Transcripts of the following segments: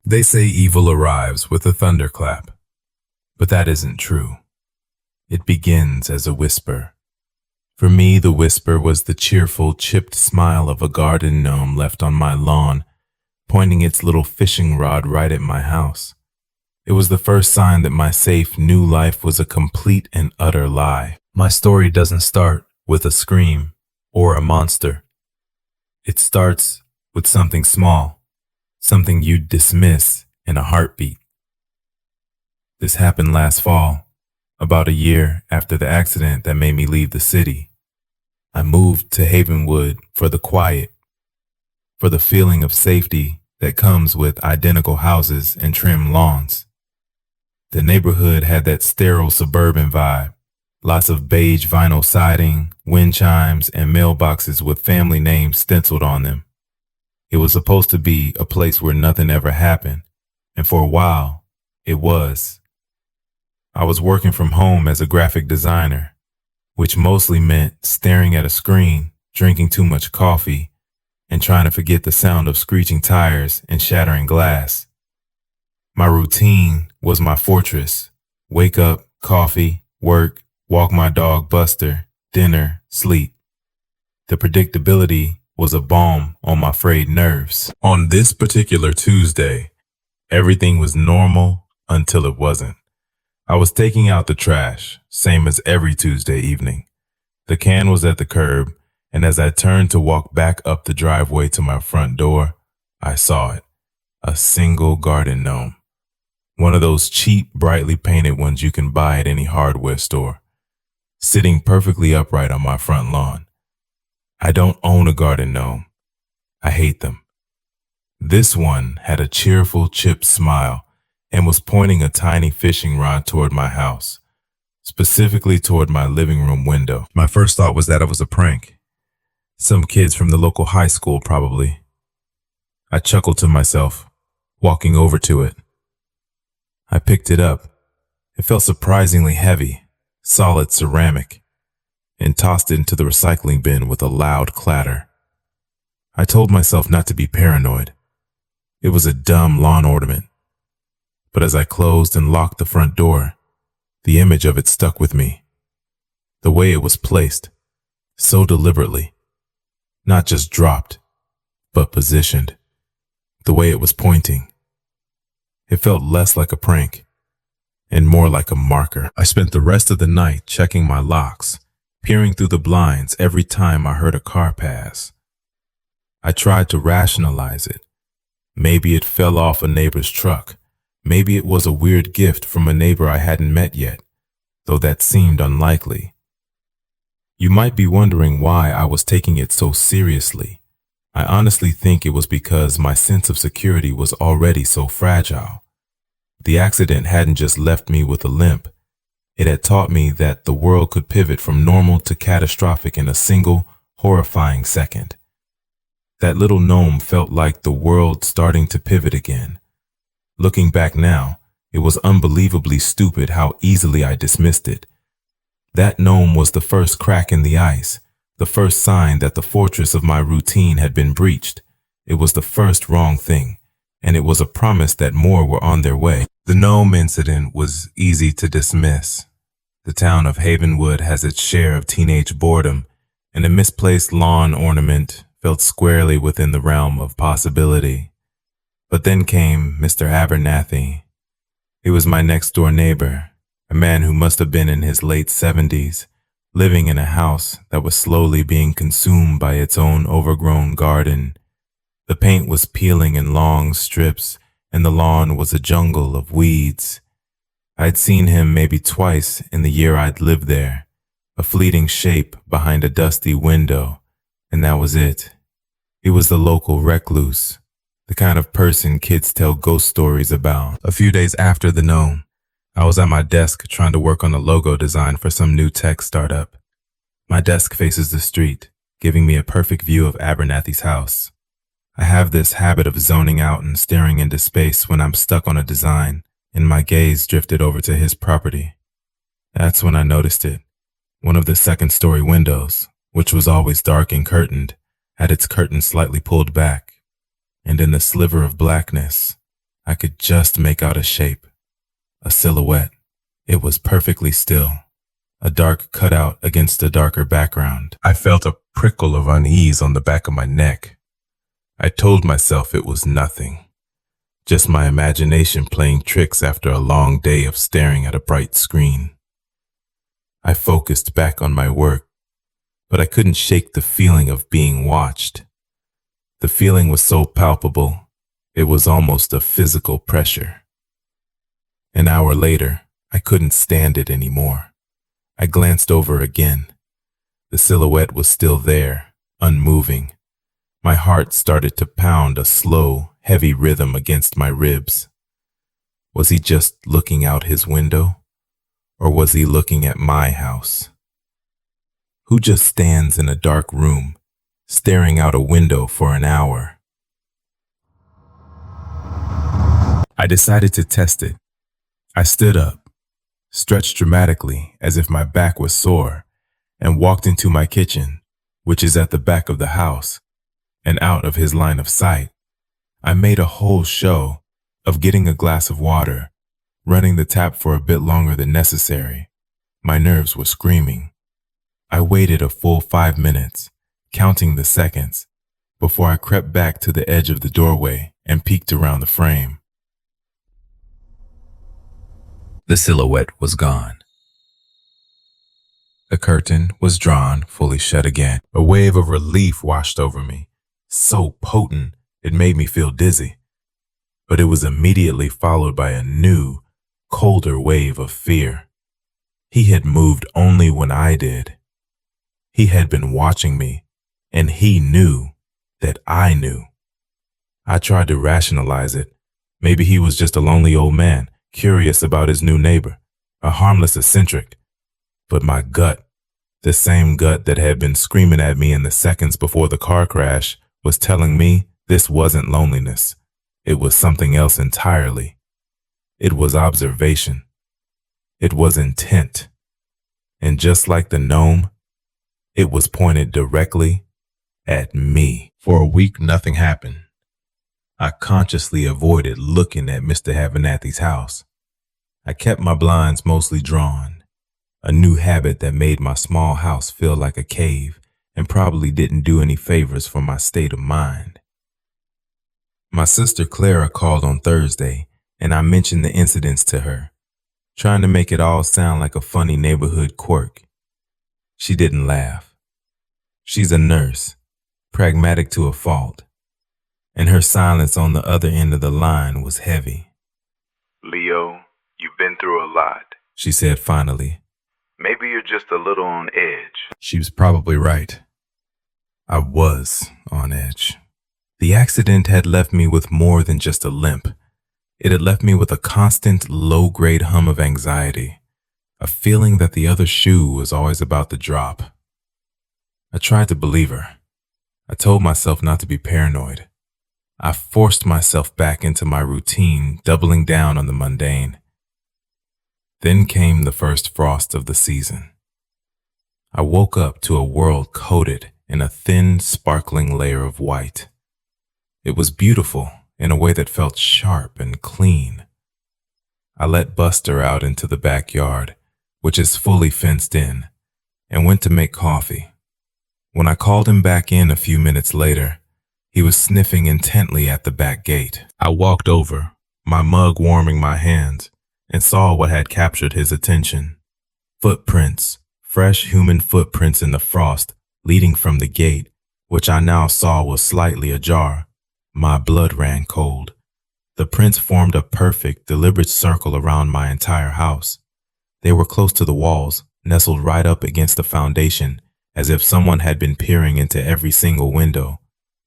They say evil arrives with a thunderclap, but that isn't true. It begins as a whisper. For me, the whisper was the cheerful, chipped smile of a garden gnome left on my lawn, pointing its little fishing rod right at my house. It was the first sign that my safe new life was a complete and utter lie. My story doesn't start with a scream or a monster. It starts with something small, something you'd dismiss in a heartbeat. This happened last fall, about a year after the accident that made me leave the city. I moved to Havenwood for the quiet, for the feeling of safety that comes with identical houses and trim lawns. The neighborhood had that sterile suburban vibe, lots of beige vinyl siding, wind chimes, and mailboxes with family names stenciled on them. It was supposed to be a place where nothing ever happened, and for a while, it was. I was working from home as a graphic designer, which mostly meant staring at a screen, drinking too much coffee, and trying to forget the sound of screeching tires and shattering glass. My routine was my fortress. Wake up, coffee, work, walk my dog Buster, dinner, sleep. The predictability was a balm on my frayed nerves. On this particular Tuesday, everything was normal until it wasn't. I was taking out the trash, same as every Tuesday evening. The can was at the curb, and as I turned to walk back up the driveway to my front door, I saw it. A single garden gnome. One of those cheap, brightly painted ones you can buy at any hardware store, sitting perfectly upright on my front lawn. I don't own a garden gnome. I hate them. This one had a cheerful, chipped smile and was pointing a tiny fishing rod toward my house, specifically toward my living room window. My first thought was that it was a prank. Some kids from the local high school, probably. I chuckled to myself, walking over to it. I picked it up. It felt surprisingly heavy, solid ceramic, and tossed it into the recycling bin with a loud clatter. I told myself not to be paranoid. It was a dumb lawn ornament. But as I closed and locked the front door, the image of it stuck with me. The way it was placed, so deliberately, not just dropped, but positioned. The way it was pointing. It felt less like a prank and more like a marker. I spent the rest of the night checking my locks, peering through the blinds every time I heard a car pass. I tried to rationalize it. Maybe it fell off a neighbor's truck. Maybe it was a weird gift from a neighbor I hadn't met yet, though that seemed unlikely. You might be wondering why I was taking it so seriously. I honestly think it was because my sense of security was already so fragile. The accident hadn't just left me with a limp. It had taught me that the world could pivot from normal to catastrophic in a single, horrifying second. That little gnome felt like the world starting to pivot again. Looking back now, it was unbelievably stupid how easily I dismissed it. That gnome was the first crack in the ice, the first sign that the fortress of my routine had been breached. It was the first wrong thing, and it was a promise that more were on their way. The gnome incident was easy to dismiss. The town of Havenwood has its share of teenage boredom, and a misplaced lawn ornament felt squarely within the realm of possibility. But then came Mr. Abernathy. He was my next-door neighbor, a man who must have been in his late 70s, living in a house that was slowly being consumed by its own overgrown garden. The paint was peeling in long strips, and the lawn was a jungle of weeds. I'd seen him maybe twice in the year I'd lived there, a fleeting shape behind a dusty window, and that was it. He was the local recluse, the kind of person kids tell ghost stories about. A few days after the gnome, I was at my desk trying to work on a logo design for some new tech startup. My desk faces the street, giving me a perfect view of Abernathy's house. I have this habit of zoning out and staring into space when I'm stuck on a design, and my gaze drifted over to his property. That's when I noticed it. One of the second-story windows, which was always dark and curtained, had its curtain slightly pulled back, and in the sliver of blackness, I could just make out a shape, a silhouette. It was perfectly still, a dark cutout against a darker background. I felt a prickle of unease on the back of my neck. I told myself it was nothing, just my imagination playing tricks after a long day of staring at a bright screen. I focused back on my work, but I couldn't shake the feeling of being watched. The feeling was so palpable, it was almost a physical pressure. An hour later, I couldn't stand it anymore. I glanced over again. The silhouette was still there, unmoving. My heart started to pound a slow, heavy rhythm against my ribs. Was he just looking out his window? Or was he looking at my house? Who just stands in a dark room, staring out a window for an hour? I decided to test it. I stood up, stretched dramatically as if my back was sore, and walked into my kitchen, which is at the back of the house, and out of his line of sight. I made a whole show of getting a glass of water, running the tap for a bit longer than necessary. My nerves were screaming. I waited a full 5 minutes, counting the seconds, before I crept back to the edge of the doorway and peeked around the frame. The silhouette was gone. The curtain was drawn fully shut again. A wave of relief washed over me, so potent it made me feel dizzy. But it was immediately followed by a new, colder wave of fear. He had moved only when I did. He had been watching me, and he knew that I knew. I tried to rationalize it. Maybe he was just a lonely old man, curious about his new neighbor, a harmless eccentric. But my gut, the same gut that had been screaming at me in the seconds before the car crash, was telling me this wasn't loneliness. It was something else entirely. It was observation. It was intent. And just like the gnome, it was pointed directly at me. For a week, nothing happened. I consciously avoided looking at Mr. Abernathy's house. I kept my blinds mostly drawn, a new habit that made my small house feel like a cave and probably didn't do any favors for my state of mind. My sister Clara called on Thursday, and I mentioned the incidents to her, trying to make it all sound like a funny neighborhood quirk. She didn't laugh. She's a nurse, pragmatic to a fault, and her silence on the other end of the line was heavy. Leo, you've been through a lot, she said finally. Maybe you're just a little on edge. She was probably right. I was on edge. The accident had left me with more than just a limp. It had left me with a constant low-grade hum of anxiety, a feeling that the other shoe was always about to drop. I tried to believe her. I told myself not to be paranoid. I forced myself back into my routine, doubling down on the mundane. Then came the first frost of the season. I woke up to a world coated in a thin, sparkling layer of white. It was beautiful in a way that felt sharp and clean. I let Buster out into the backyard, which is fully fenced in, and went to make coffee. When I called him back in a few minutes later, he was sniffing intently at the back gate. I walked over, my mug warming my hands, and saw what had captured his attention. Footprints, fresh human footprints in the frost leading from the gate, which I now saw was slightly ajar. My blood ran cold. The prints formed a perfect, deliberate circle around my entire house. They were close to the walls, nestled right up against the foundation, as if someone had been peering into every single window.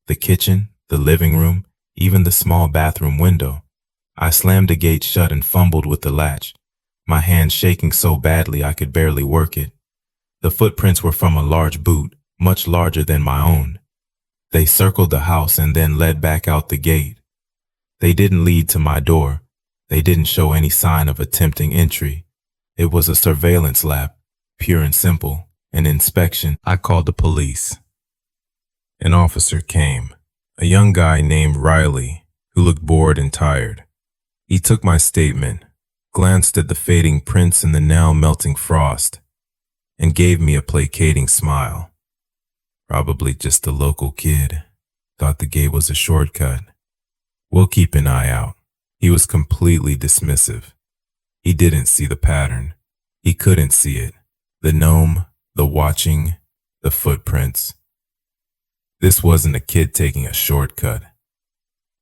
The kitchen, the living room, even the small bathroom window. I slammed the gate shut and fumbled with the latch, my hand shaking so badly I could barely work it. The footprints were from a large boot, much larger than my own. They circled the house and then led back out the gate. They didn't lead to my door. They didn't show any sign of attempting entry. It was a surveillance lap, pure and simple, an inspection. I called the police. An officer came, a young guy named Riley, who looked bored and tired. He took my statement, glanced at the fading prints in the now melting frost, and gave me a placating smile. Probably just a local kid. Thought the gate was a shortcut. We'll keep an eye out. He was completely dismissive. He didn't see the pattern. He couldn't see it. The gnome, the watching, the footprints. This wasn't a kid taking a shortcut.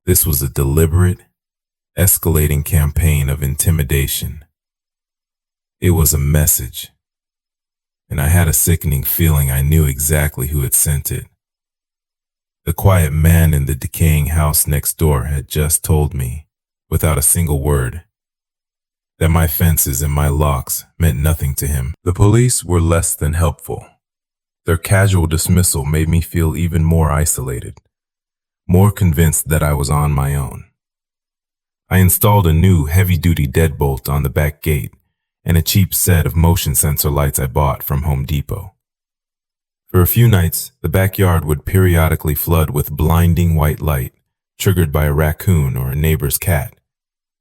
This was a deliberate, escalating campaign of intimidation. It was a message, and I had a sickening feeling I knew exactly who had sent it. The quiet man in the decaying house next door had just told me, without a single word, that my fences and my locks meant nothing to him. The police were less than helpful. Their casual dismissal made me feel even more isolated, more convinced that I was on my own. I installed a new heavy-duty deadbolt on the back gate and a cheap set of motion sensor lights I bought from Home Depot. For a few nights, the backyard would periodically flood with blinding white light, triggered by a raccoon or a neighbor's cat,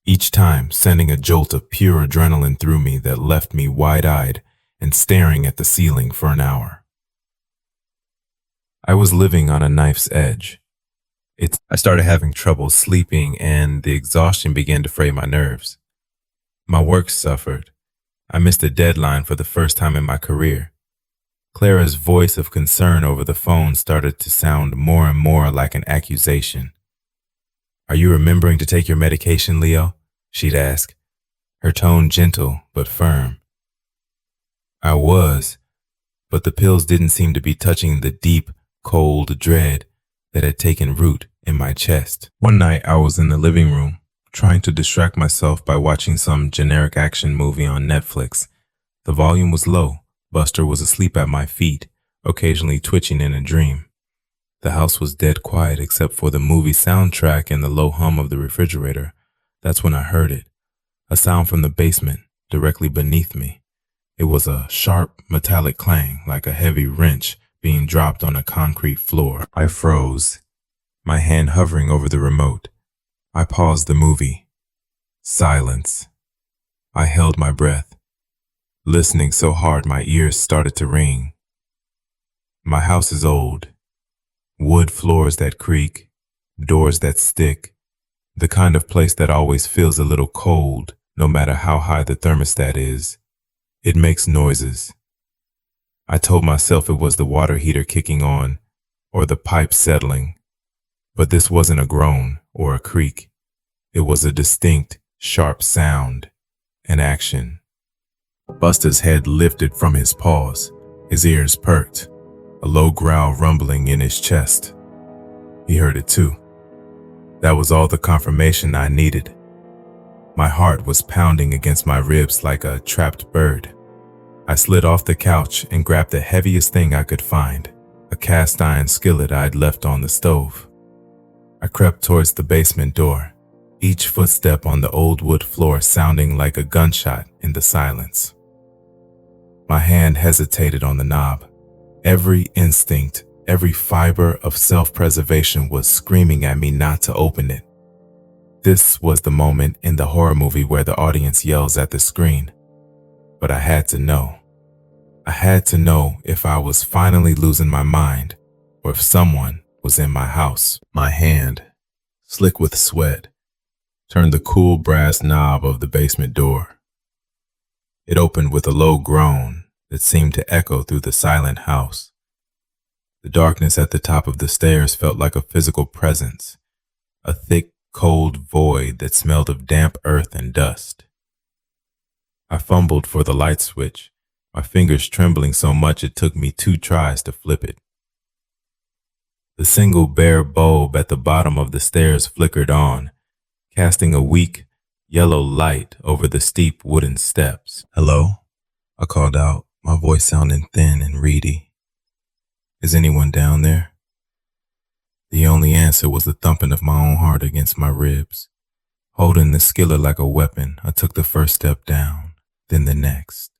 each time sending a jolt of pure adrenaline through me that left me wide-eyed and staring at the ceiling for an hour. I was living on a knife's edge. I started having trouble sleeping, and the exhaustion began to fray my nerves. My work suffered. I missed a deadline for the first time in my career. Clara's voice of concern over the phone started to sound more and more like an accusation. "Are you remembering to take your medication, Leo?" she'd ask, her tone gentle but firm. I was, but the pills didn't seem to be touching the deep, cold dread that had taken root in my chest. One night I was in the living room, trying to distract myself by watching some generic action movie on Netflix. The volume was low. Buster was asleep at my feet, occasionally twitching in a dream. The house was dead quiet except for the movie soundtrack and the low hum of the refrigerator. That's when I heard it, a sound from the basement directly beneath me. It was a sharp, metallic clang, like a heavy wrench being dropped on a concrete floor. I froze, my hand hovering over the remote. I paused the movie. Silence. I held my breath, listening so hard my ears started to ring. My house is old. Wood floors that creak, doors that stick, the kind of place that always feels a little cold, no matter how high the thermostat is. It makes noises. I told myself it was the water heater kicking on, or the pipe settling, but this wasn't a groan or a creak. It was a distinct, sharp sound, an action. Buster's head lifted from his paws, his ears perked, a low growl rumbling in his chest. He heard it too. That was all the confirmation I needed. My heart was pounding against my ribs like a trapped bird. I slid off the couch and grabbed the heaviest thing I could find, a cast iron skillet I'd left on the stove. I crept towards the basement door, each footstep on the old wood floor sounding like a gunshot in the silence. My hand hesitated on the knob. Every instinct, every fiber of self-preservation was screaming at me not to open it. This was the moment in the horror movie where the audience yells at the screen. But I had to know. I had to know if I was finally losing my mind or if someone was in my house. My hand, slick with sweat, turned the cool brass knob of the basement door. It opened with a low groan that seemed to echo through the silent house. The darkness at the top of the stairs felt like a physical presence, a thick, cold void that smelled of damp earth and dust. I fumbled for the light switch, my fingers trembling so much it took me 2 tries to flip it. The single bare bulb at the bottom of the stairs flickered on, casting a weak, yellow light over the steep wooden steps. "Hello?" I called out, my voice sounding thin and reedy. "Is anyone down there?" The only answer was the thumping of my own heart against my ribs. Holding the skillet like a weapon, I took the first step down, then the next.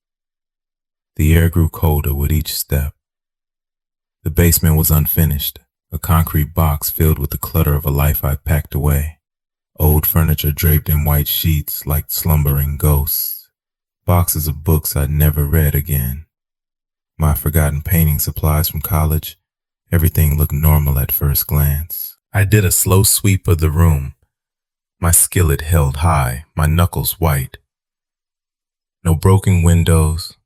The air grew colder with each step. The basement was unfinished, a concrete box filled with the clutter of a life I'd packed away. Old furniture draped in white sheets like slumbering ghosts. Boxes of books I'd never read again. My forgotten painting supplies from college. Everything looked normal at first glance. I did a slow sweep of the room, my skillet held high, my knuckles white. No broken windows.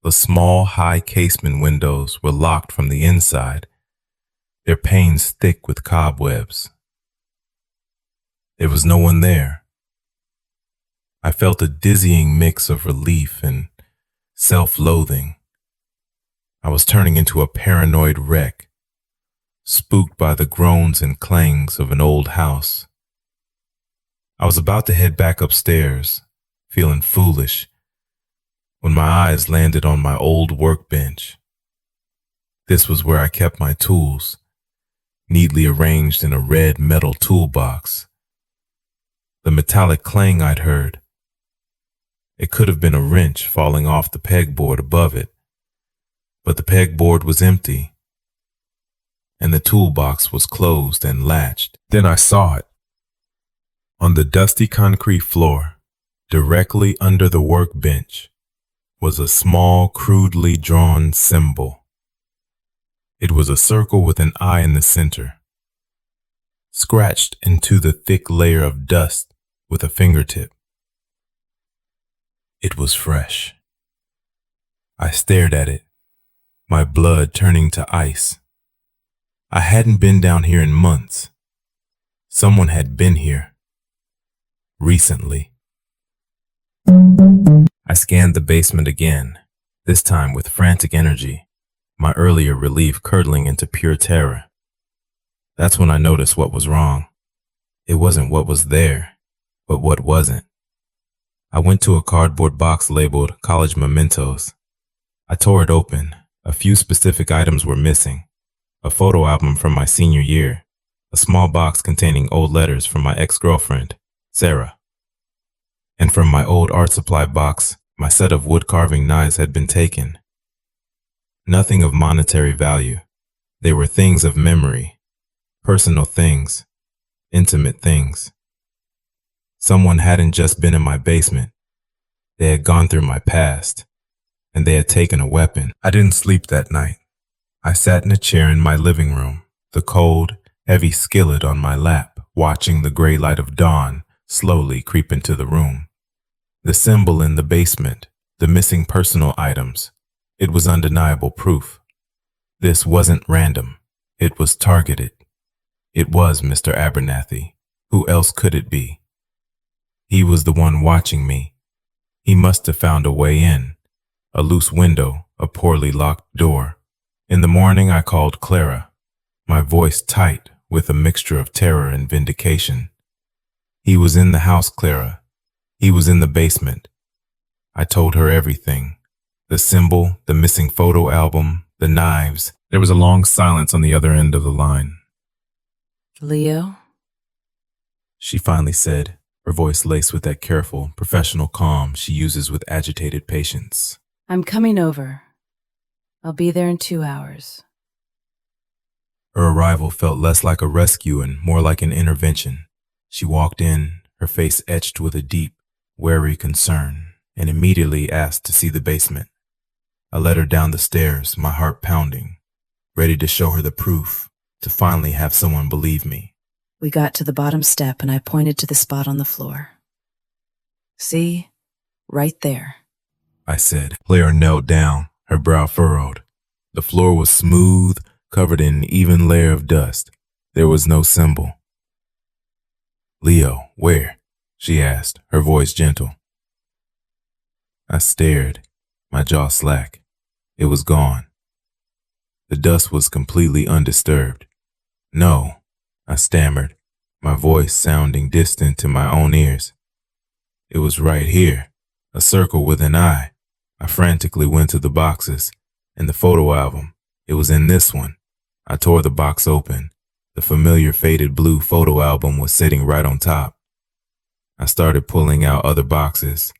The small, high casement windows were locked from the inside, their panes thick with cobwebs. There was no one there. I felt a dizzying mix of relief and self-loathing. I was turning into a paranoid wreck, spooked by the groans and clangs of an old house. I was about to head back upstairs, feeling foolish, when my eyes landed on my old workbench. This was where I kept my tools, neatly arranged in a red metal toolbox. The metallic clang I'd heard. It could have been a wrench falling off the pegboard above it, but the pegboard was empty, and the toolbox was closed and latched. Then I saw it. On the dusty concrete floor, directly under the workbench, was a small, crudely drawn symbol. It was a circle with an eye in the center, scratched into the thick layer of dust with a fingertip. It was fresh. I stared at it, my blood turning to ice. I hadn't been down here in months. Someone had been here. Recently. I scanned the basement again, this time with frantic energy, my earlier relief curdling into pure terror. That's when I noticed what was wrong. It wasn't what was there, but what wasn't. I went to a cardboard box labeled College Mementos. I tore it open. A few specific items were missing. A photo album from my senior year, a small box containing old letters from my ex-girlfriend, Sarah. And from my old art supply box, my set of wood carving knives had been taken. Nothing of monetary value. They were things of memory, personal things, intimate things. Someone hadn't just been in my basement. They had gone through my past, and they had taken a weapon. I didn't sleep that night. I sat in a chair in my living room, the cold, heavy skillet on my lap, watching the gray light of dawn slowly creep into the room. The symbol in the basement, the missing personal items, it was undeniable proof. This wasn't random. It was targeted. It was Mr. Abernathy. Who else could it be? He was the one watching me. He must have found a way in, a loose window, a poorly locked door. In the morning, I called Clara, my voice tight with a mixture of terror and vindication. He was in the house, Clara. He was in the basement. I told her everything. The symbol, the missing photo album, the knives. There was a long silence on the other end of the line. Leo? She finally said, her voice laced with that careful, professional calm she uses with agitated patients. I'm coming over. I'll be there in 2 hours. Her arrival felt less like a rescue and more like an intervention. She walked in, her face etched with a deep, wary concern, and immediately asked to see the basement. I led her down the stairs, my heart pounding, ready to show her the proof, to finally have someone believe me. We got to the bottom step and I pointed to the spot on the floor. See? Right there. I said. Claire knelt down, her brow furrowed. The floor was smooth, covered in an even layer of dust. There was no symbol. Leo, where? She asked, her voice gentle. I stared, my jaw slack. It was gone. The dust was completely undisturbed. No, I stammered, my voice sounding distant to my own ears. It was right here, a circle with an eye. I frantically went to the boxes, and the photo album. It was in this one. I tore the box open. The familiar faded blue photo album was sitting right on top. I started pulling out other boxes,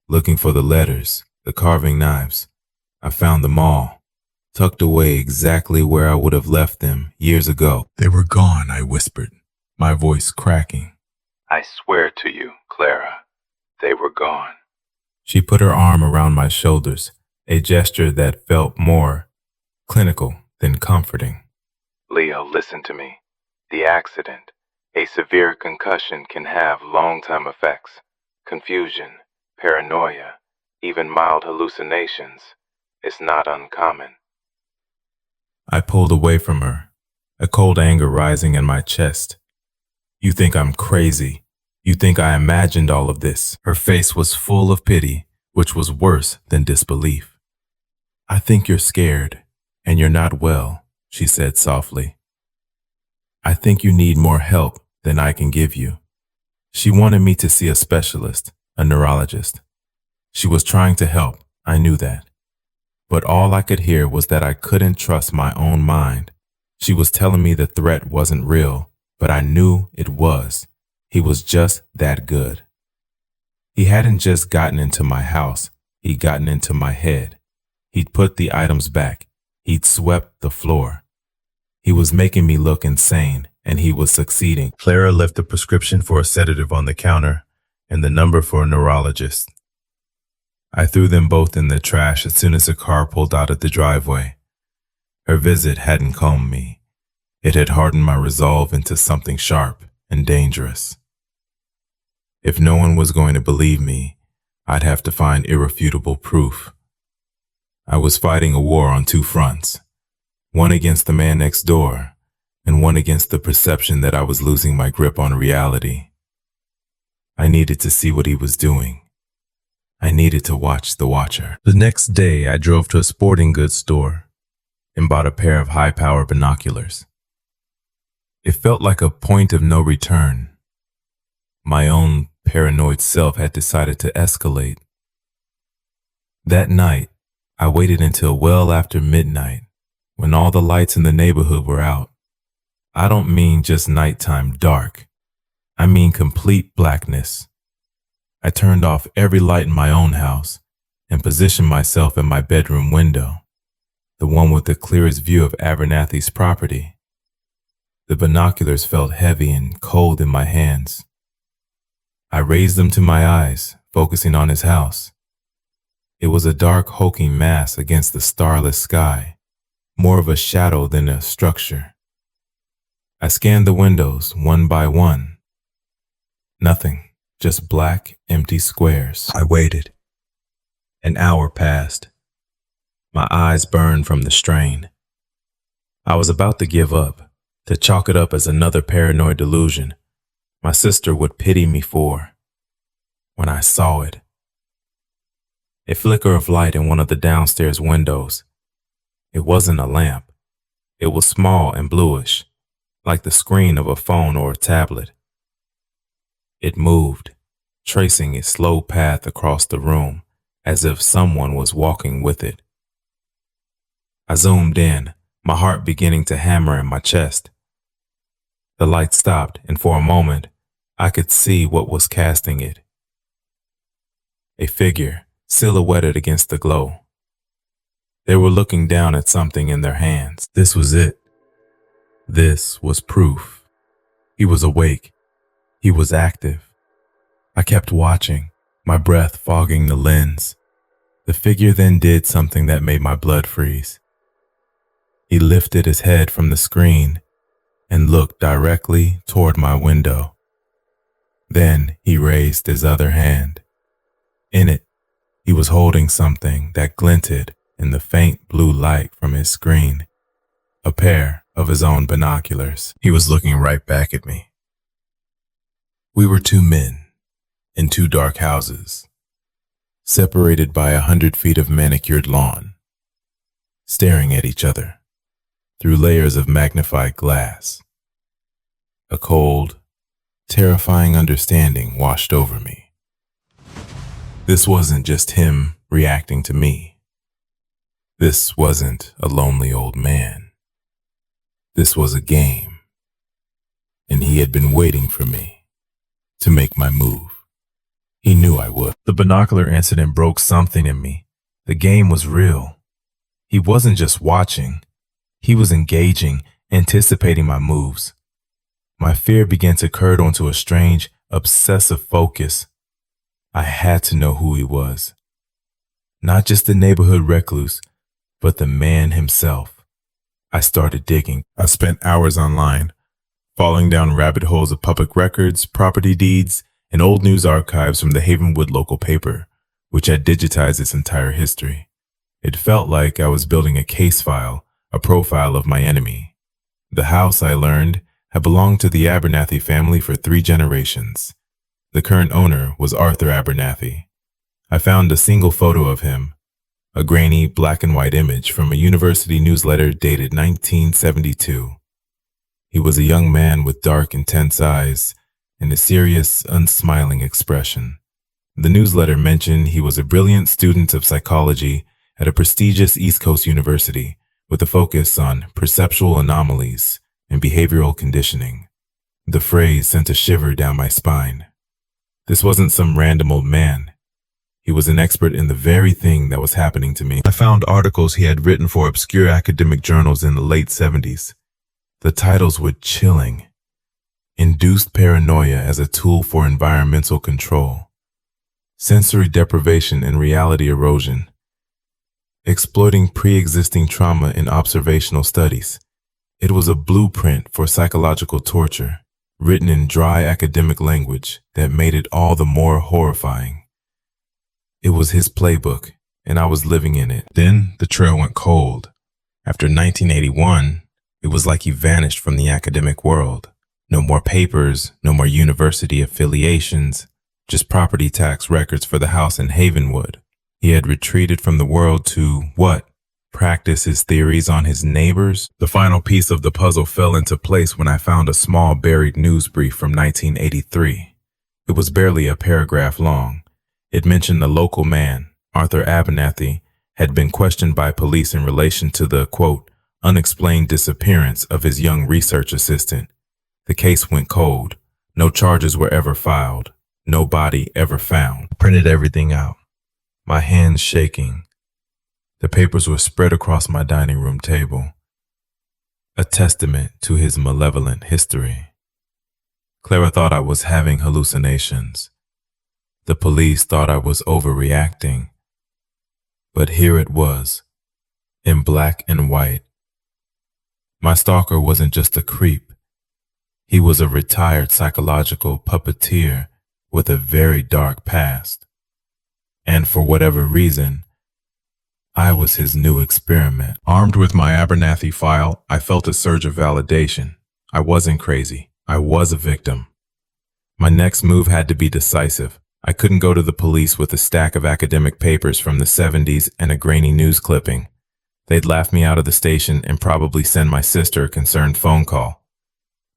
looking for the letters, the carving knives. I found them all, tucked away exactly where I would have left them years ago. They were gone, I whispered, my voice cracking. I swear to you, Clara, they were gone. She put her arm around my shoulders, a gesture that felt more clinical than comforting. Leo, listen to me. The accident, a severe concussion, can have long-term effects. Confusion, paranoia, even mild hallucinations. It's not uncommon. I pulled away from her, a cold anger rising in my chest. You think I'm crazy. You think I imagined all of this. Her face was full of pity, which was worse than disbelief. I think you're scared, and you're not well, she said softly. I think you need more help than I can give you. She wanted me to see a specialist, a neurologist. She was trying to help, I knew that. But all I could hear was that I couldn't trust my own mind. She was telling me the threat wasn't real, but I knew it was. He was just that good. He hadn't just gotten into my house, he'd gotten into my head. He'd put the items back. He'd swept the floor. He was making me look insane, and he was succeeding. Clara left the prescription for a sedative on the counter and the number for a neurologist. I threw them both in the trash as soon as the car pulled out of the driveway. Her visit hadn't calmed me. It had hardened my resolve into something sharp and dangerous. If no one was going to believe me, I'd have to find irrefutable proof. I was fighting a war on two fronts, one against the man next door, and one against the perception that I was losing my grip on reality. I needed to see what he was doing. I needed to watch the watcher. The next day, I drove to a sporting goods store and bought a pair of high-power binoculars. It felt like a point of no return. My own paranoid self had decided to escalate. That night, I waited until well after midnight, when all the lights in the neighborhood were out. I don't mean just nighttime dark. I mean complete blackness. I turned off every light in my own house and positioned myself at my bedroom window, the one with the clearest view of Abernathy's property. The binoculars felt heavy and cold in my hands. I raised them to my eyes, focusing on his house. It was a dark, hulking mass against the starless sky, more of a shadow than a structure. I scanned the windows one by one. Nothing, just black, empty squares. I waited. An hour passed. My eyes burned from the strain. I was about to give up, to chalk it up as another paranoid delusion my sister would pity me for, when I saw it. A flicker of light in one of the downstairs windows. It wasn't a lamp. It was small and bluish, like the screen of a phone or a tablet. It moved, tracing a slow path across the room, as if someone was walking with it. I zoomed in, my heart beginning to hammer in my chest. The light stopped, and for a moment, I could see what was casting it. A figure, silhouetted against the glow. They were looking down at something in their hands. This was it. This was proof. He was awake. He was active. I kept watching, my breath fogging the lens. The figure then did something that made my blood freeze. He lifted his head from the screen and looked directly toward my window. Then he raised his other hand. In it, he was holding something that glinted in the faint blue light from his screen, a pair of his own binoculars. He was looking right back at me. We were two men in two dark houses, separated by 100 feet of manicured lawn, staring at each other through layers of magnified glass. A cold, terrifying understanding washed over me. This wasn't just him reacting to me. This wasn't a lonely old man. This was a game, and he had been waiting for me to make my move. He knew I would. The binocular incident broke something in me. The game was real. He wasn't just watching. He was engaging, anticipating my moves. My fear began to curdle into a strange, obsessive focus. I had to know who he was. Not just the neighborhood recluse, but the man himself. I started digging. I spent hours online, falling down rabbit holes of public records, property deeds, and old news archives from the Havenwood local paper, which had digitized its entire history. It felt like I was building a case file, a profile of my enemy. The house, I learned, had belonged to the Abernathy family for 3 generations. The current owner was Arthur Abernathy. I found a single photo of him, a grainy black and white image from a university newsletter dated 1972. He was a young man with dark, intense eyes and a serious, unsmiling expression. The newsletter mentioned he was a brilliant student of psychology at a prestigious East Coast university with a focus on perceptual anomalies and behavioral conditioning. The phrase sent a shiver down my spine. This wasn't some random old man. He was an expert in the very thing that was happening to me. I found articles he had written for obscure academic journals in the late 70s. The titles were chilling. Induced Paranoia as a Tool for Environmental Control. Sensory Deprivation and Reality Erosion. Exploiting Pre-Existing Trauma in Observational Studies. It was a blueprint for psychological torture, written in dry academic language that made it all the more horrifying. It was his playbook, and I was living in it. Then the trail went cold. After 1981, it was like he vanished from the academic world. No more papers, no more university affiliations, just property tax records for the house in Havenwood. He had retreated from the world to, what? Practice his theories on his neighbors? The final piece of the puzzle fell into place when I found a small buried news brief from 1983. It was barely a paragraph long. It mentioned a local man, Arthur Abernathy, had been questioned by police in relation to the, quote, unexplained disappearance of his young research assistant. The case went cold. No charges were ever filed. No body ever found. I printed everything out, my hands shaking. The papers were spread across my dining room table, a testament to his malevolent history. Clara thought I was having hallucinations. The police thought I was overreacting. But here it was, in black and white. My stalker wasn't just a creep. He was a retired psychological puppeteer with a very dark past. And for whatever reason, I was his new experiment. Armed with my Abernathy file, I felt a surge of validation. I wasn't crazy. I was a victim. My next move had to be decisive. I couldn't go to the police with a stack of academic papers from the 70s and a grainy news clipping. They'd laugh me out of the station and probably send my sister a concerned phone call.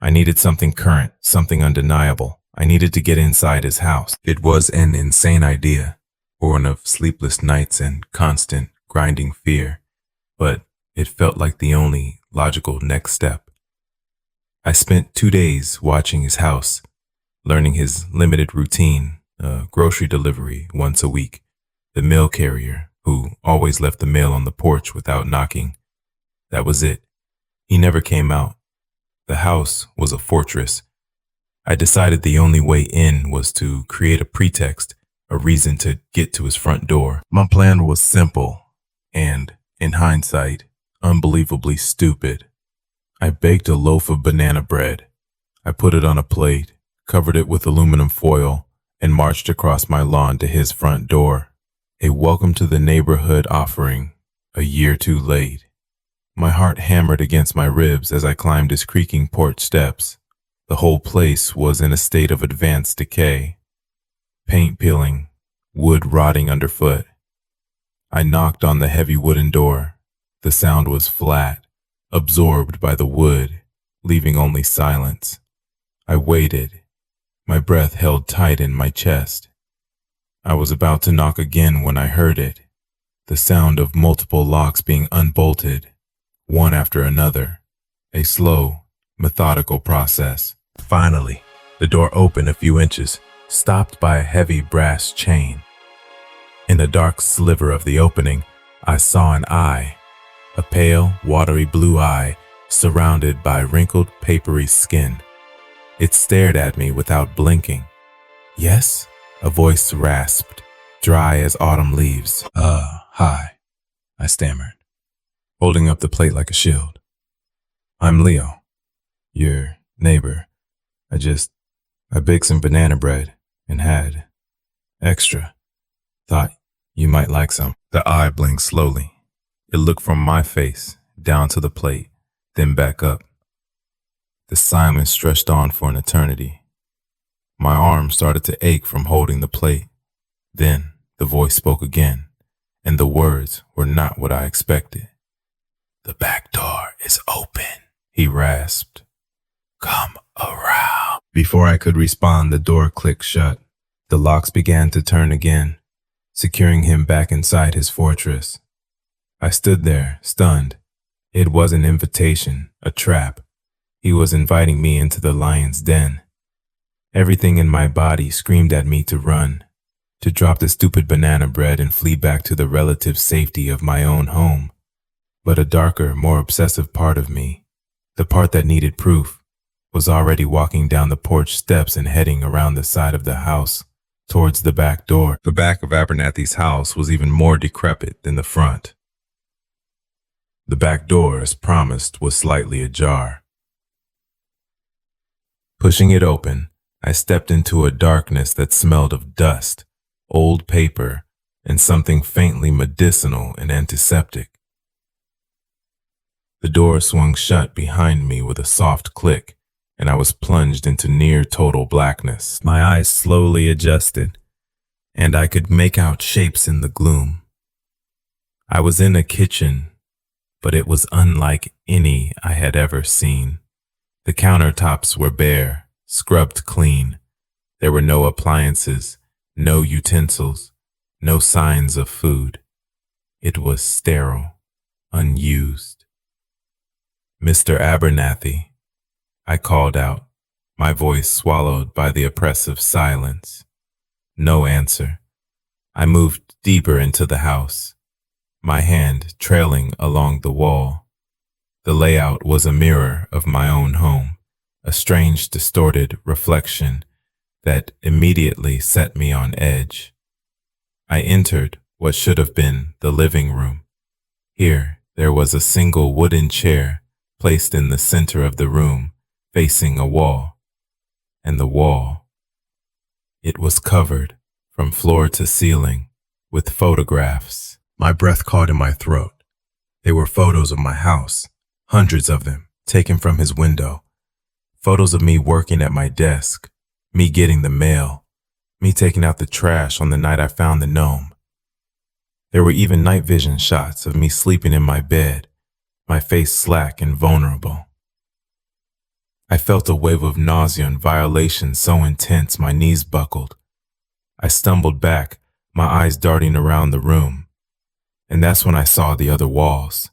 I needed something current, something undeniable. I needed to get inside his house. It was an insane idea, born of sleepless nights and constant, grinding fear, but it felt like the only logical next step. I spent 2 days watching his house, learning his limited routine, grocery delivery once a week, the mail carrier who always left the mail on the porch without knocking. That was it. He never came out. The house was a fortress. I decided the only way in was to create a pretext, a reason to get to his front door. My plan was simple and, in hindsight, unbelievably stupid. I baked a loaf of banana bread. I put it on a plate, covered it with aluminum foil, and marched across my lawn to his front door. A welcome to the neighborhood offering, a year too late. My heart hammered against my ribs as I climbed his creaking porch steps. The whole place was in a state of advanced decay. Paint peeling, wood rotting underfoot. I knocked on the heavy wooden door. The sound was flat, absorbed by the wood, leaving only silence. I waited, my breath held tight in my chest. I was about to knock again when I heard it, the sound of multiple locks being unbolted, one after another, a slow, methodical process. Finally, the door opened a few inches, stopped by a heavy brass chain. In the dark sliver of the opening, I saw an eye, a pale, watery blue eye surrounded by wrinkled, papery skin. It stared at me without blinking. Yes? A voice rasped, dry as autumn leaves. Hi, I stammered, holding up the plate like a shield. I'm Leo, your neighbor. I baked some banana bread and had extra. Thought you might like some. The eye blinked slowly. It looked from my face down to the plate, then back up. The silence stretched on for an eternity. My arm started to ache from holding the plate. Then the voice spoke again, and the words were not what I expected. The back door is open, he rasped. Come around. Before I could respond, the door clicked shut. The locks began to turn again, securing him back inside his fortress. I stood there, stunned. It was an invitation, a trap. He was inviting me into the lion's den. Everything in my body screamed at me to run, to drop the stupid banana bread and flee back to the relative safety of my own home. But a darker, more obsessive part of me, the part that needed proof, was already walking down the porch steps and heading around the side of the house, towards the back door. The back of Abernathy's house was even more decrepit than the front. The back door, as promised, was slightly ajar. Pushing it open, I stepped into a darkness that smelled of dust, old paper, and something faintly medicinal and antiseptic. The door swung shut behind me with a soft click, and I was plunged into near total blackness. My eyes slowly adjusted, and I could make out shapes in the gloom. I was in a kitchen, but it was unlike any I had ever seen. The countertops were bare, scrubbed clean. There were no appliances, no utensils, no signs of food. It was sterile, unused. Mr. Abernathy, I called out, my voice swallowed by the oppressive silence. No answer. I moved deeper into the house, my hand trailing along the wall. The layout was a mirror of my own home, a strange distorted reflection that immediately set me on edge. I entered what should have been the living room. Here, there was a single wooden chair placed in the center of the room, facing a wall. And the wall, it was covered from floor to ceiling with photographs. My breath caught in my throat. They were photos of my house, hundreds of them, taken from his window. Photos of me working at my desk, me getting the mail, me taking out the trash on the night I found the gnome. There were even night vision shots of me sleeping in my bed, my face slack and vulnerable. I felt a wave of nausea and violation so intense my knees buckled. I stumbled back, my eyes darting around the room. And that's when I saw the other walls.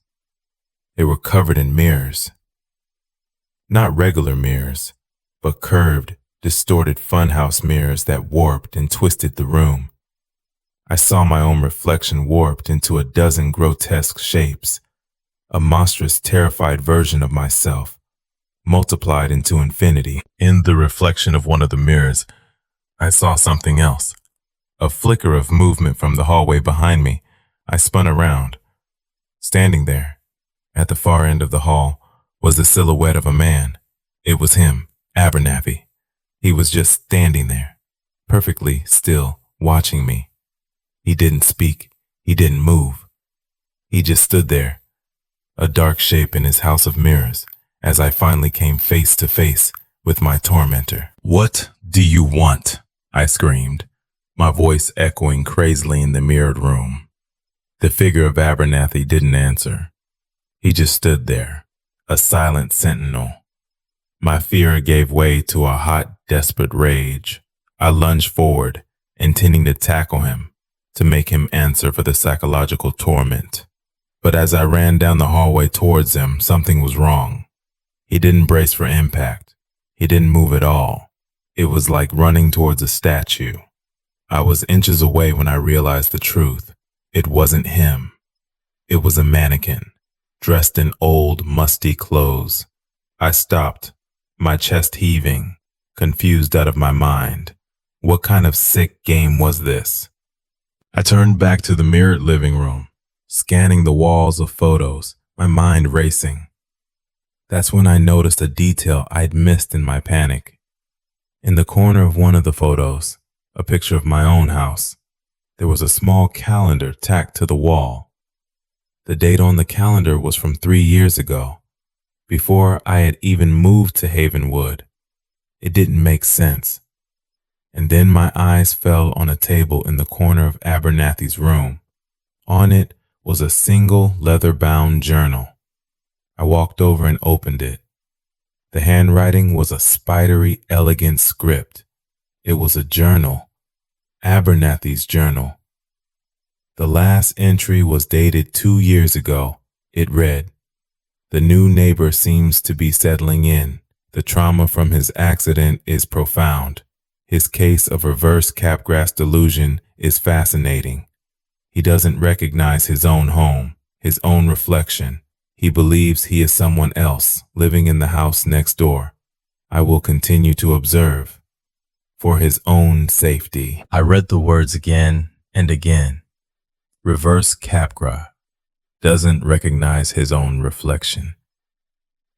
They were covered in mirrors. Not regular mirrors, but curved, distorted funhouse mirrors that warped and twisted the room. I saw my own reflection warped into a dozen grotesque shapes, a monstrous, terrified version of myself, multiplied into infinity. In the reflection of one of the mirrors, I saw something else. A flicker of movement from the hallway behind me. I spun around. Standing there, at the far end of the hall, was the silhouette of a man. It was him, Abernathy. He was just standing there, perfectly still, watching me. He didn't speak. He didn't move. He just stood there, a dark shape in his house of mirrors, as I finally came face to face with my tormentor. "What do you want?" I screamed, my voice echoing crazily in the mirrored room. The figure of Abernathy didn't answer. He just stood there, a silent sentinel. My fear gave way to a hot, desperate rage. I lunged forward, intending to tackle him, to make him answer for the psychological torment. But as I ran down the hallway towards him, something was wrong. He didn't brace for impact. He didn't move at all. It was like running towards a statue. I was inches away when I realized the truth. It wasn't him. It was a mannequin, dressed in old, musty clothes. I stopped, my chest heaving, confused out of my mind, What kind of sick game was this? I turned back to the mirrored living room, scanning the walls of photos, my mind racing. That's when I noticed a detail I'd missed in my panic. In the corner of one of the photos, a picture of my own house, there was a small calendar tacked to the wall. The date on the calendar was from 3 years ago, before I had even moved to Havenwood. It didn't make sense. And then my eyes fell on a table in the corner of Abernathy's room. On it was a single leather-bound journal. I walked over and opened it. The handwriting was a spidery, elegant script. It was a journal, Abernathy's journal. The last entry was dated 2 years ago. It read, "The new neighbor seems to be settling in. The trauma from his accident is profound. His case of reverse capgras delusion is fascinating. He doesn't recognize his own home, his own reflection. He believes he is someone else living in the house next door. I will continue to observe. For his own safety." I read the words again and again. Reverse capgras. Doesn't recognize his own reflection.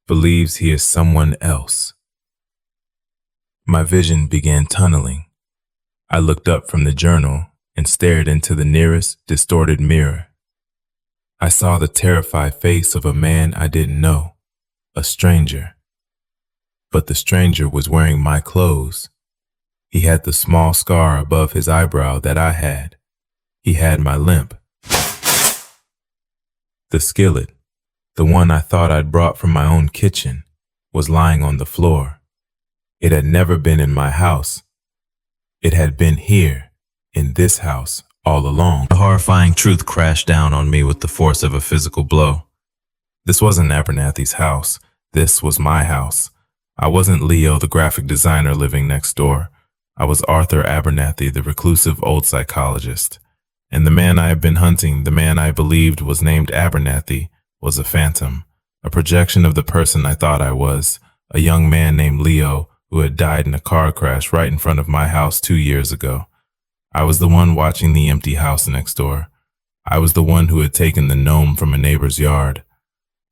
Believes he is someone else. My vision began tunneling. I looked up from the journal and stared into the nearest distorted mirror. I saw the terrified face of a man I didn't know, a stranger. But the stranger was wearing my clothes. He had the small scar above his eyebrow that I had. He had my limp. The skillet, the one I thought I'd brought from my own kitchen, was lying on the floor. It had never been in my house. It had been here, in this house, all along. A horrifying truth crashed down on me with the force of a physical blow. This wasn't Abernathy's house. This was my house. I wasn't Leo, the graphic designer living next door. I was Arthur Abernathy, the reclusive old psychologist. And the man I had been hunting, the man I believed was named Abernathy, was a phantom, a projection of the person I thought I was, a young man named Leo who had died in a car crash right in front of my house 2 years ago. I was the one watching the empty house next door. I was the one who had taken the gnome from a neighbor's yard.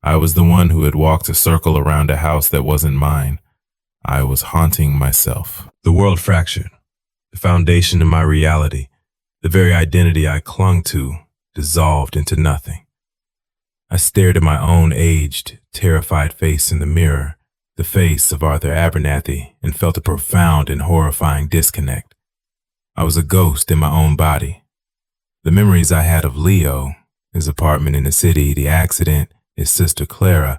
I was the one who had walked a circle around a house that wasn't mine. I was haunting myself. The world fractured. The foundation of my reality, the very identity I clung to, dissolved into nothing. I stared at my own aged, terrified face in the mirror, the face of Arthur Abernathy, and felt a profound and horrifying disconnect. I was a ghost in my own body. The memories I had of Leo, his apartment in the city, the accident, his sister Clara,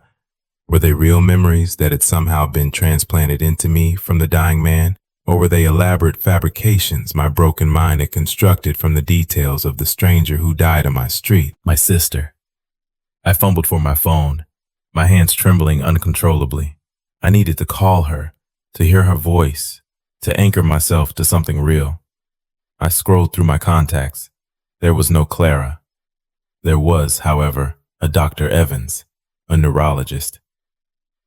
were they real memories that had somehow been transplanted into me from the dying man, or were they elaborate fabrications my broken mind had constructed from the details of the stranger who died on my street? My sister. I fumbled for my phone, my hands trembling uncontrollably. I needed to call her, to hear her voice, to anchor myself to something real. I scrolled through my contacts. There was no Clara. There was, however, a Dr. Evans, a neurologist.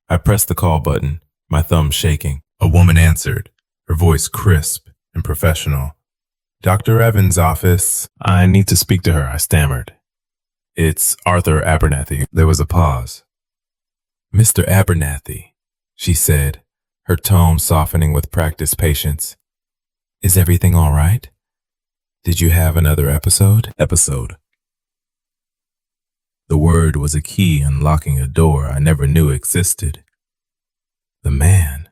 I pressed the call button, my thumb shaking. A woman answered, her voice crisp and professional. "Dr. Evans' office. I need to speak to her," I stammered. "It's Arthur Abernathy." There was a pause. "Mr. Abernathy," she said, her tone softening with practiced patience. "Is everything all right? Did you have another episode?" Episode. The word was a key unlocking a door I never knew existed. "The man,"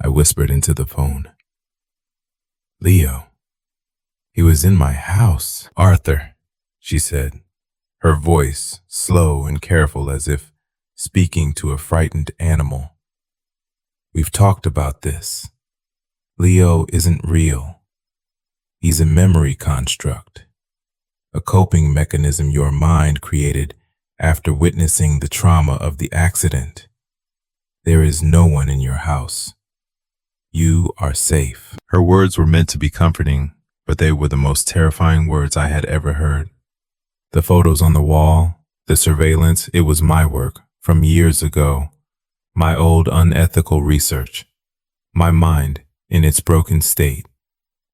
I whispered into the phone. "Leo. He was in my house." "Arthur," she said, her voice slow and careful as if speaking to a frightened animal. "We've talked about this. Leo isn't real. He's a memory construct, a coping mechanism your mind created after witnessing the trauma of the accident. There is no one in your house. You are safe." Her words were meant to be comforting, but they were the most terrifying words I had ever heard. The photos on the wall, the surveillance, it was my work from years ago, my old unethical research, my mind in its broken state,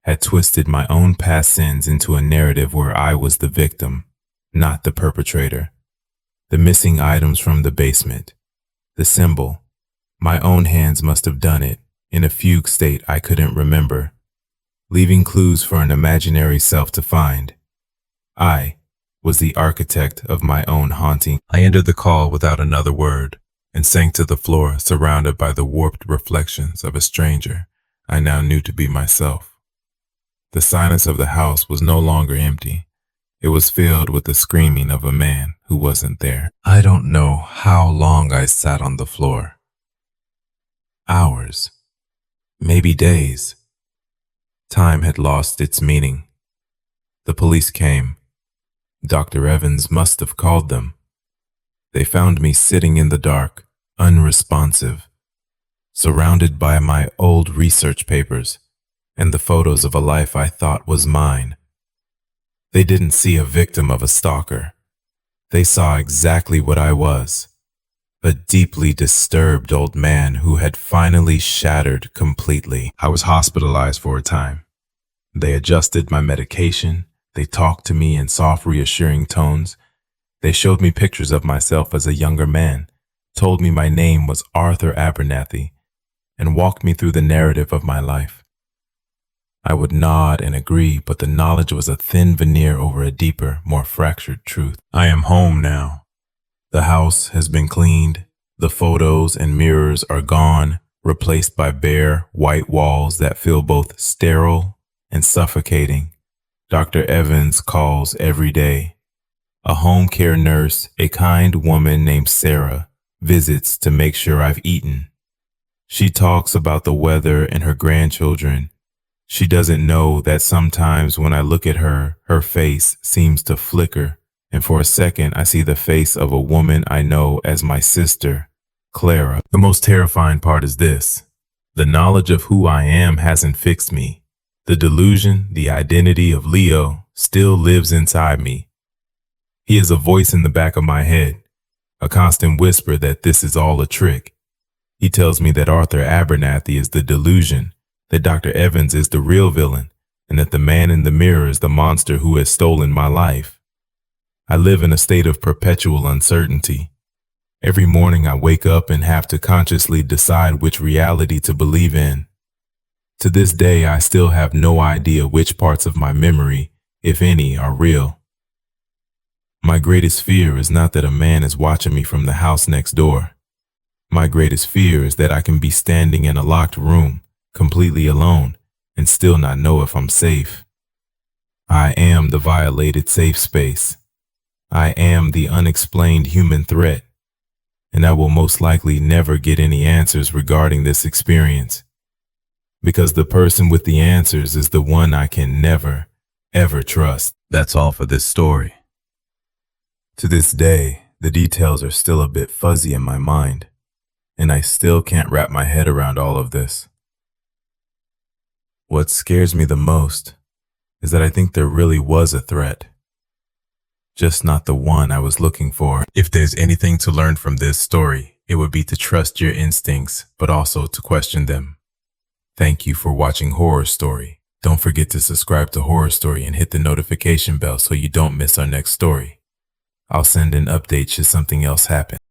had twisted my own past sins into a narrative where I was the victim, not the perpetrator. The missing items from the basement, the symbol, my own hands must have done it, in a fugue state I couldn't remember, leaving clues for an imaginary self to find. I was the architect of my own haunting. I ended the call without another word and sank to the floor, surrounded by the warped reflections of a stranger I now knew to be myself. The silence of the house was no longer empty. It was filled with the screaming of a man who wasn't there. I don't know how long I sat on the floor. Hours, maybe days. Time had lost its meaning. The police came. Dr. Evans must have called them. They found me sitting in the dark, unresponsive, surrounded by my old research papers and the photos of a life I thought was mine. They didn't see a victim of a stalker. They saw exactly what I was, a deeply disturbed old man who had finally shattered completely. I was hospitalized for a time. They adjusted my medication. They talked to me in soft, reassuring tones. They showed me pictures of myself as a younger man, told me my name was Arthur Abernathy, and walked me through the narrative of my life. I would nod and agree, but the knowledge was a thin veneer over a deeper, more fractured truth. I am home now. The house has been cleaned. The photos and mirrors are gone, replaced by bare, white walls that feel both sterile and suffocating. Dr. Evans calls every day. A home care nurse, a kind woman named Sarah, visits to make sure I've eaten. She talks about the weather and her grandchildren. She doesn't know that sometimes when I look at her, her face seems to flicker, and for a second I see the face of a woman I know as my sister, Clara. The most terrifying part is this. The knowledge of who I am hasn't fixed me. The delusion, the identity of Leo, still lives inside me. He is a voice in the back of my head, a constant whisper that this is all a trick. He tells me that Arthur Abernathy is the delusion, that Dr. Evans is the real villain, and that the man in the mirror is the monster who has stolen my life. I live in a state of perpetual uncertainty. Every morning I wake up and have to consciously decide which reality to believe in. To this day, I still have no idea which parts of my memory, if any, are real. My greatest fear is not that a man is watching me from the house next door. My greatest fear is that I can be standing in a locked room, completely alone, and still not know if I'm safe. I am the violated safe space. I am the unexplained human threat, and I will most likely never get any answers regarding this experience, because the person with the answers is the one I can never, ever trust. That's all for this story. To this day, the details are still a bit fuzzy in my mind, and I still can't wrap my head around all of this. What scares me the most is that I think there really was a threat, just not the one I was looking for. If there's anything to learn from this story, it would be to trust your instincts, but also to question them. Thank you for watching Horror Story. Don't forget to subscribe to Horror Story and hit the notification bell so you don't miss our next story. I'll send an update should something else happen.